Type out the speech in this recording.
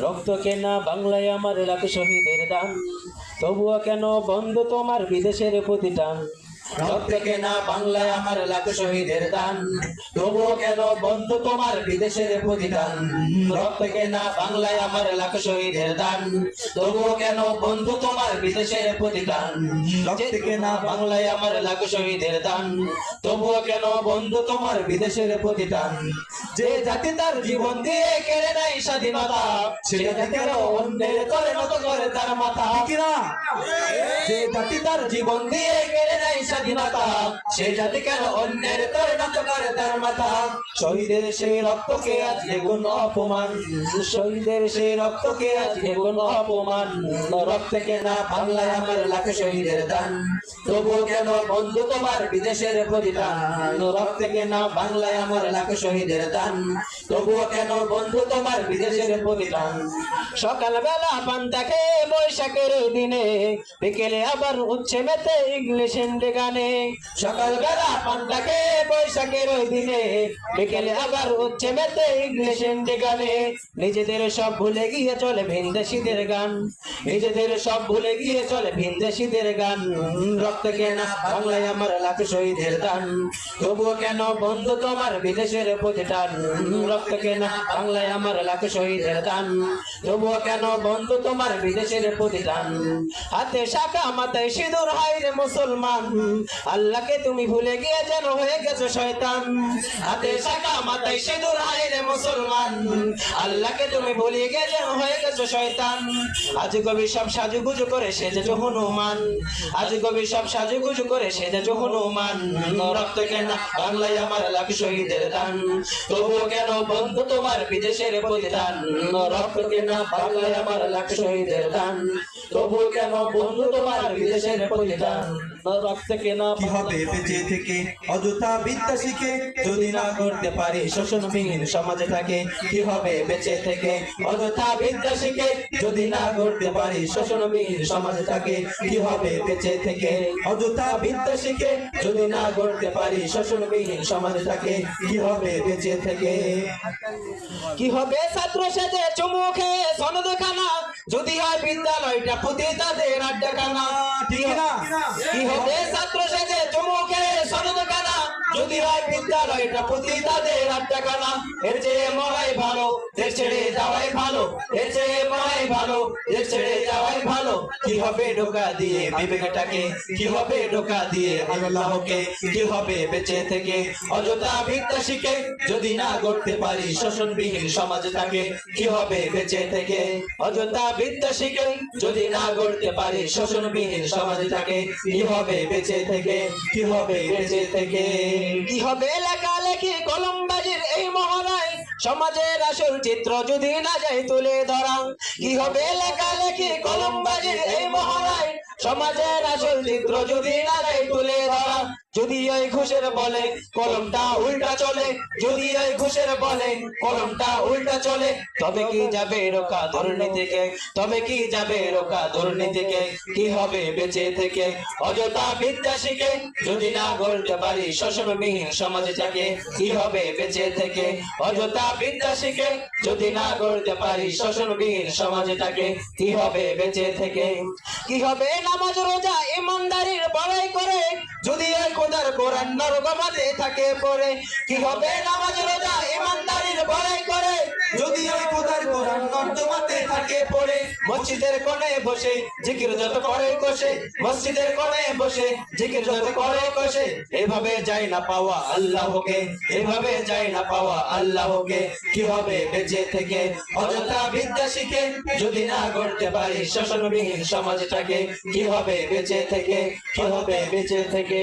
রক্ত কেনা বাংলায় আমার লাখ শহীদের দান, তবুও কেন বন্ধ তোমার বিদেশের প্রতি টান। রক্ত কেনা বাংলায় আমার লাখ শহীদের দান, তবুও কেন বন্ধ তোমার বিদেশের প্রতি টান। রক্ত কেনা বাংলায় আমার লাখ শহীদের দান, তবুও কেন বন্ধু তোমার বিদেশের প্রতি টান। রক্ত কেনা বাংলায় আমার লাখ শহীদের দান, তবুও কেন বন্ধু তোমার বিদেশের প্রতি টান। যে জাতি তার জীবন দিয়ে কেড়ে নেয় স্বাধীনতা, সে জাতি কেন অন্যের তলে নত করে তার মাথা। যে জাতি তার জীবন দিয়ে কেড়ে নেয় স্বাধীনতা, সে জাতি কেন অন্যের তলে নত করে তার মাথা। শহীদের সেই রক্তকে আজকে কোনো অপমান, শহীদের সেই রক্তকে আজকে কোনো অপমান। রক্ত কেনা বাংলায় আমার লাখ শহীদের দান, তবুও কেন বন্ধু তোমার বিদেশের প্রতি টান। রক্ত কেনা বাংলায় আমার লাখ শহীদের দান, তবুও কেন বন্ধু তোমার বিদেশের প্রতি টান। সকালবেলা পান্তা খেয়ে বৈশাখের দিনে, বিকেলে আবার উচ্ছে মেতে ইংলিশ হিন্দি গানে। সকালবেলা পান্তা খেয়ে বৈশাখের দিনে, বিকেলে আবার উচ্ছে মেতে ইংলিশ হিন্দি গানে। নিজেদের সব ভুলে গিয়ে চলে ভিনদেশীদের গান, নিজেদের সব ভুলে গিয়ে চলে ভিনদেশীদের গান। রক্ত কেনা বাংলায় আমার লাখ শহীদের দান, তবুও কেন বন্ধু তোমার বিদেশের প্রতি টান। রক্ত কেনা বাংলায় আমার লাখ শহীদের দান, তবুও কেন বন্ধু তোমার বিদেশের প্রতি টান। হাতে শাখা মাথায় সিঁদুর হায় রে মুসলমান, আল্লাহকে তুমি ভুলে গিয়ে যেন হয়ে গেছো শয়তান। হাতে শাখা মাথায় সিঁদুর হায় রে মুসলমান, আল্লাহকে তুমি ভুলে গিয়ে যেন হয়ে গেছো শয়তান। আজ কবি সব সাজুগুজু করে সেজেছো হনুমান, আজ কবি সব সাজুগুজু করে সেজেছো হনুমান। রক্ত কেনা বাংলায় আমার লাখ শহীদের দান, তবুও কেন বন্ধু তোমার বিদেশের প্রতি টান। রক্ত কেনা বাংলায় আমার লাখ শহীদের দান, তবুও কেন বন্ধু তোমার বিদেশের প্রতি টান। রক্ত কেনা কি হবে বেঁচে থেকে অযথা বিদ্যা শিখে, যদি না করতে পারি শোষণবিহীন সমাজে থাকে। কি হবে বেঁচে থেকে অযথা বিদ্যা শিখে, যদি না করতে পারি শোষণবিহীন সমাজে থাকে। কি হবে বেঁচে থেকে অযথা বিদ্যা শিখে, যদি না করতে পারি শোষণবিহীন সমাজে থাকে। কি হবে বেঁচে থেকে। কি হবে ছাত্র সেজে চুমু খেয়ে সনদ খানা, যদি হয় বিদ্যালয়টা পুঁতি তাদের আড্ডাখানা। ঠিক না? কি হবে ছাত্র সেজে চুমু খেয়ে সনদ খানা, যদি হয় বিদ্যালয়টা পুঁতি তাদের আড্ডাখানা। এর চেয়ে মরাই ভালো, দেশ ছেড়ে যাওয়াই ভালো, এর চেয়ে মরাই ভালো, দেশ ছেড়ে যাওয়াই ভালো। কি হবে ঢোকা দিয়ে বিবেকটাকে, কি হবে ঢোকা দিয়ে আল্লাহকে। কি হবে বেঁচে থেকে অযথা বিদ্যা শিখে, যদি না করতে পারি শোষণবিহীন সমাজে থাকে। কি হবে বেঁচে থেকে অযথা বিদ্যা শিখে, যদি না করতে পারি শোষণবিহীন সমাজে থাকে। কি হবে বেঁচে থেকে, কি হবে বেঁচে থেকে। কি হবে লেখালেখি কলমবাজির এই মহড়ায়, সমাজের আসল চিত্র যদি না যায় তুলে ধরা। কি হবে লেখালেখি কলমবাজির এই মহড়ায়, সমাজের আসল চিত্র যদি না যায় তুলে ধরা। যদি ওই ঘুষের বলে কলমটা উল্টা চলে, যদি ওই ঘুষের বলে কলমটা উল্টা চলে, তবে কি যাবে রোকা দুর্নীতিকে, তবে কি যাবে রোকা দুর্নীতিকে। কি হবে বেঁচে থেকে অযথা বিদ্যা শিখে, যদি না গড়তে পারি শোষণবিহীন সমাজে থাকে। কি হবে বেঁচে থেকে অযথা বিদ্যা শিখে, যদি না গড়তে পারি শোষণবিহীন সমাজে থাকে। কি হবে বেঁচে থেকে। কি হবে নামাজ রোজা ইমানদারির বড়াই করে, যদি ওই খোদার কোরআন নরকমাতে থাকে পড়ে। কি হবে নামাজ রোজা ইমানদারির বড়াই করে, যদি ওই খোদার কোরআন নর্দমাতে থাকে পড়ে। মসজিদের কোণে বসে জিকির যত করে কষে, মসজিদের কোণে বসে জিকির যত করে কষে। এভাবে যায় না পাওয়া আল্লাহকে, এভাবে যায় না পাওয়া আল্লাহকে। কি হবে বেঁচে থেকে অযথা বিদ্যা শিখে, যদি না করতে পারি শোষণবিহীন সমাজে থাকে। কি হবে বেঁচে থেকে, কি হবে বেঁচে থেকে।